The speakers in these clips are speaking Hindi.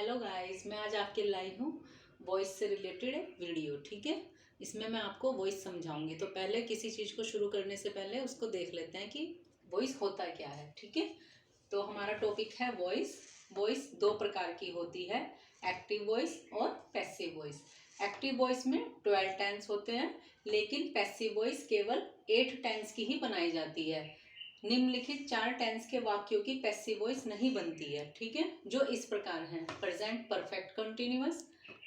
हेलो गाइस, मैं आज आपके लाई हूँ वॉइस से रिलेटेड एक वीडियो। ठीक है, इसमें मैं आपको वॉइस समझाऊंगी। तो पहले किसी चीज़ को शुरू करने से पहले उसको देख लेते हैं कि वॉइस होता क्या है। ठीक है, तो हमारा टॉपिक है वॉइस। वॉइस दो प्रकार की होती है, एक्टिव वॉइस और पैसिव वॉइस। एक्टिव वॉइस में 12 टेंस होते हैं, लेकिन पैसिव वॉइस केवल 8 टेंस की ही बनाई जाती है। निम्नलिखित 4 टेंस के वाक्यों की पैसिव वॉइस नहीं बनती है। ठीक है, जो इस प्रकार हैं: present perfect continuous,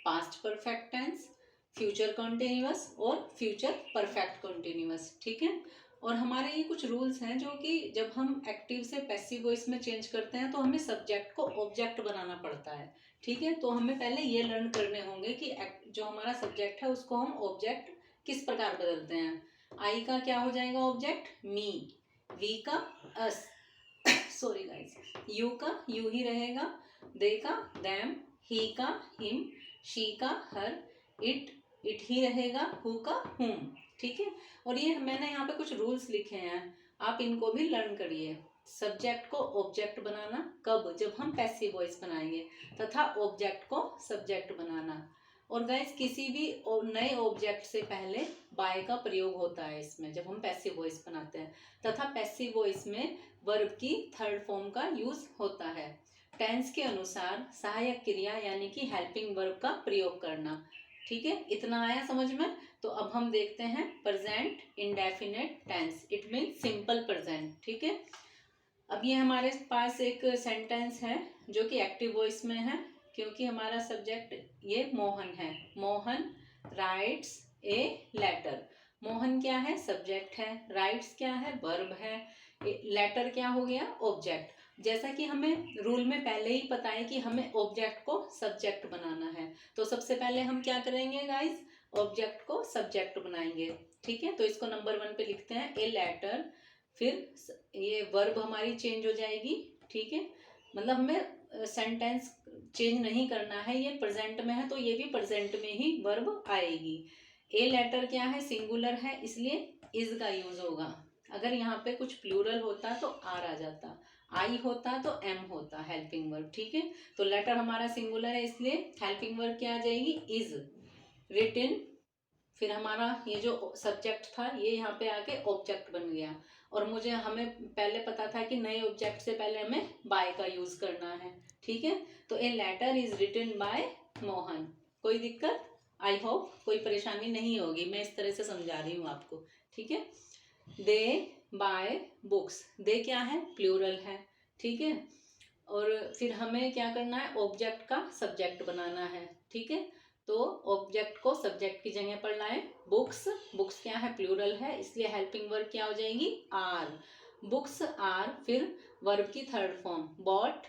past perfect tense, future continuous और फ्यूचर परफेक्ट कंटिन्यूअस। ठीक है, और हमारे ये कुछ रूल्स हैं जो कि जब हम एक्टिव से पैसिव वॉइस में चेंज करते हैं तो हमें सब्जेक्ट को ऑब्जेक्ट बनाना पड़ता है। ठीक है, तो हमें पहले ये लर्न करने होंगे कि जो हमारा सब्जेक्ट है उसको हम ऑब्जेक्ट किस प्रकार बदलते हैं। आई का क्या हो जाएगा ऑब्जेक्ट? मी। वी का अस, सॉरी गाइस, यू का यू ही रहेगा, दे का देम, ही का हिम, शी का हर, इट ही रहेगा, हु का हुम। ठीक है, और ये मैंने यहाँ पे कुछ रूल्स लिखे हैं, आप इनको भी लर्न करिए। सब्जेक्ट को ऑब्जेक्ट बनाना कब? जब हम पैसिव वॉइस बनाएंगे, तथा ऑब्जेक्ट को सब्जेक्ट बनाना। और गाइस, किसी भी नए ऑब्जेक्ट से पहले बाय का प्रयोग होता है इसमें जब हम पैसिव वॉइस बनाते हैं, तथा पैसिव वॉइस में वर्ब की थर्ड फॉर्म का यूज होता है। टेंस के अनुसार सहायक क्रिया यानी कि हेल्पिंग वर्ब का प्रयोग करना। ठीक है, इतना आया समझ में? तो अब हम देखते हैं present indefinite tense, it mean simple present. ठीक है, अब ये हमारे पास एक सेंटेंस है जो कि एक्टिव वॉइस में है, क्योंकि हमारा सब्जेक्ट ये मोहन है। Mohan writes a letter. Mohan क्या है? सब्जेक्ट है। राइट्स क्या है? वर्ब है। लेटर क्या हो गया? ऑब्जेक्ट। जैसा कि हमें रूल में पहले ही पता है कि हमें ऑब्जेक्ट को सब्जेक्ट बनाना है, तो सबसे पहले हम क्या करेंगे गाइस? ऑब्जेक्ट को सब्जेक्ट बनाएंगे। ठीक है, तो इसको नंबर 1 पे लिखते हैं, ए लेटर। फिर ये वर्ब हमारी चेंज हो जाएगी। ठीक है, मतलब हमें सेंटेंस चेंज नहीं करना है, ये प्रेजेंट में है तो ये भी प्रेजेंट में ही वर्ब आएगी। ए लेटर क्या है? सिंगुलर है, इसलिए इज का यूज होगा। अगर यहाँ पे कुछ प्लूरल होता तो आर आ जाता, आई होता तो एम होता हेल्पिंग वर्ब। ठीक है, तो लेटर हमारा सिंगुलर है, इसलिए हेल्पिंग वर्ब क्या आ जाएगी? Is written. फिर हमारा ये जो सब्जेक्ट था ये यहाँ पे आके ऑब्जेक्ट बन गया, और हमें पहले पता था कि नए ऑब्जेक्ट से पहले हमें बाय का यूज करना है। ठीक है, तो a letter is written by Mohan. कोई दिक्कत? आई होप कोई परेशानी नहीं होगी, मैं इस तरह से समझा रही हूँ आपको। ठीक है, दे बाय बुक्स। दे क्या है? प्लूरल है। ठीक है, और फिर हमें क्या करना है? ऑब्जेक्ट का सब्जेक्ट बनाना है। ठीक है, तो ऑब्जेक्ट को सब्जेक्ट की जगह पर लाएं। बुक्स, बुक्स क्या है? प्लूरल है, इसलिए हेल्पिंग वर्ब क्या हो जाएगी? आर। बुक्स आर, फिर वर्ब की third form bought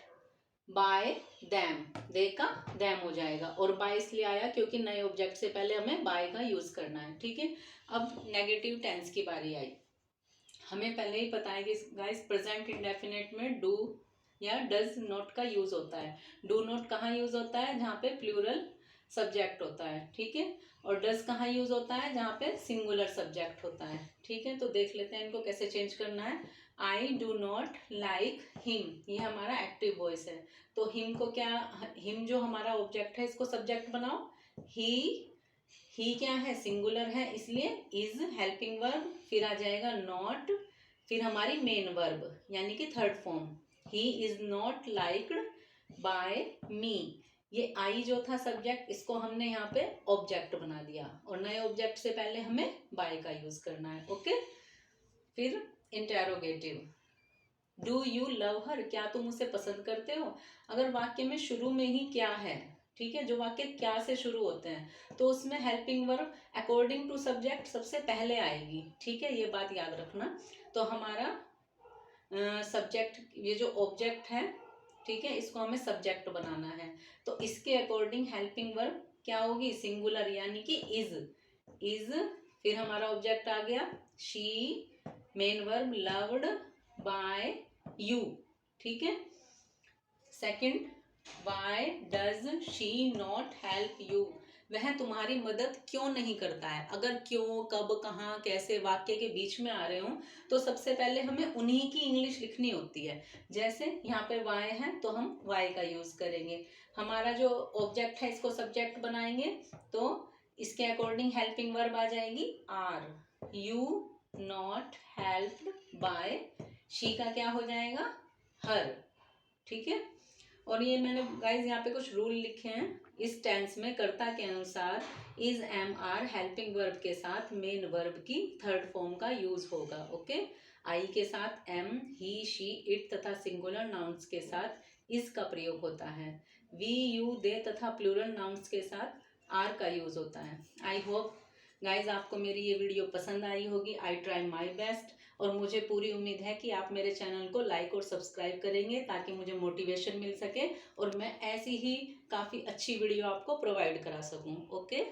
by them, they का देम हो जाएगा, और बाय इसलिए आया क्योंकि नए ऑब्जेक्ट से पहले हमें बाय का यूज करना है। ठीक है, अब नेगेटिव टेंस की बारी आई। हमें पहले ही पता है कि गाइस प्रेजेंट इंडेफिनेट में डू या डज नॉट का यूज होता है। डू नॉट कहाँ यूज होता है? जहाँ पे प्लूरल सब्जेक्ट होता है। ठीक है, और डज कहाँ यूज होता है? जहाँ पे सिंगुलर सब्जेक्ट होता है। ठीक है, तो देख लेते हैं इनको कैसे चेंज करना है। I do not like him, ये हमारा एक्टिव वॉइस है, तो हिम को क्या, हिम जो हमारा ऑब्जेक्ट है इसको सब्जेक्ट बनाओ। ही क्या है? सिंगुलर है, इसलिए इज हेल्पिंग वर्ब, फिर आ जाएगा नॉट, फिर हमारी मेन वर्ब यानी कि third form, he is not liked by me. ये आई जो था सब्जेक्ट, इसको हमने यहाँ पे ऑब्जेक्ट बना दिया, और नए ऑब्जेक्ट से पहले हमें बाय का यूज करना है। ओके, फिर इंटेरोगेटिव, डू यू लव हर, क्या तुम उसे पसंद करते हो? अगर वाक्य में शुरू में ही क्या है, ठीक है, जो वाक्य क्या से शुरू होते हैं, तो उसमें helping verb according to subject सबसे पहले आएगी। ठीक है, ये बात याद रखना। तो हमारा सब्जेक्ट, ये जो ऑब्जेक्ट है, ठीक है, इसको हमें सब्जेक्ट बनाना है, तो इसके अकॉर्डिंग हेल्पिंग वर्ब क्या होगी? सिंगुलर, यानी कि इज। फिर हमारा ऑब्जेक्ट आ गया she, main verb loved by you. ठीक है, second, why does she not help you, वह तुम्हारी मदद क्यों नहीं करता है। अगर क्यों, कब, कहाँ, कैसे वाक्य के बीच में आ रहे हो तो सबसे पहले हमें उन्हीं की इंग्लिश लिखनी होती है। जैसे यहाँ पे वाई है तो हम वाई का यूज करेंगे। हमारा जो ऑब्जेक्ट है इसको सब्जेक्ट बनाएंगे तो इसके अकॉर्डिंग हेल्पिंग वर्ब आ जाएगी are. You not helped by, she का क्या हो जाएगा हर। ठीक है। और ये मैंने गाइज यहाँ पे कुछ रूल लिखे हैं। इस टेंस में कर्ता के अनुसार is am are helping verb के साथ मेन वर्ब की थर्ड फॉर्म का यूज होगा। ओके। आई के साथ एम, ही, शी, इट तथा सिंगुलर नाउन्स के साथ इज का प्रयोग होता है। वी, यू, दे तथा प्लूरल नाउन्स के साथ आर का यूज होता है। आई होप गाइज आपको मेरी ये वीडियो पसंद आई होगी। आई ट्राई माई बेस्ट और मुझे पूरी उम्मीद है कि आप मेरे चैनल को लाइक और सब्सक्राइब करेंगे ताकि मुझे मोटिवेशन मिल सके और मैं ऐसी ही काफ़ी अच्छी वीडियो आपको प्रोवाइड करा सकूं। ओके।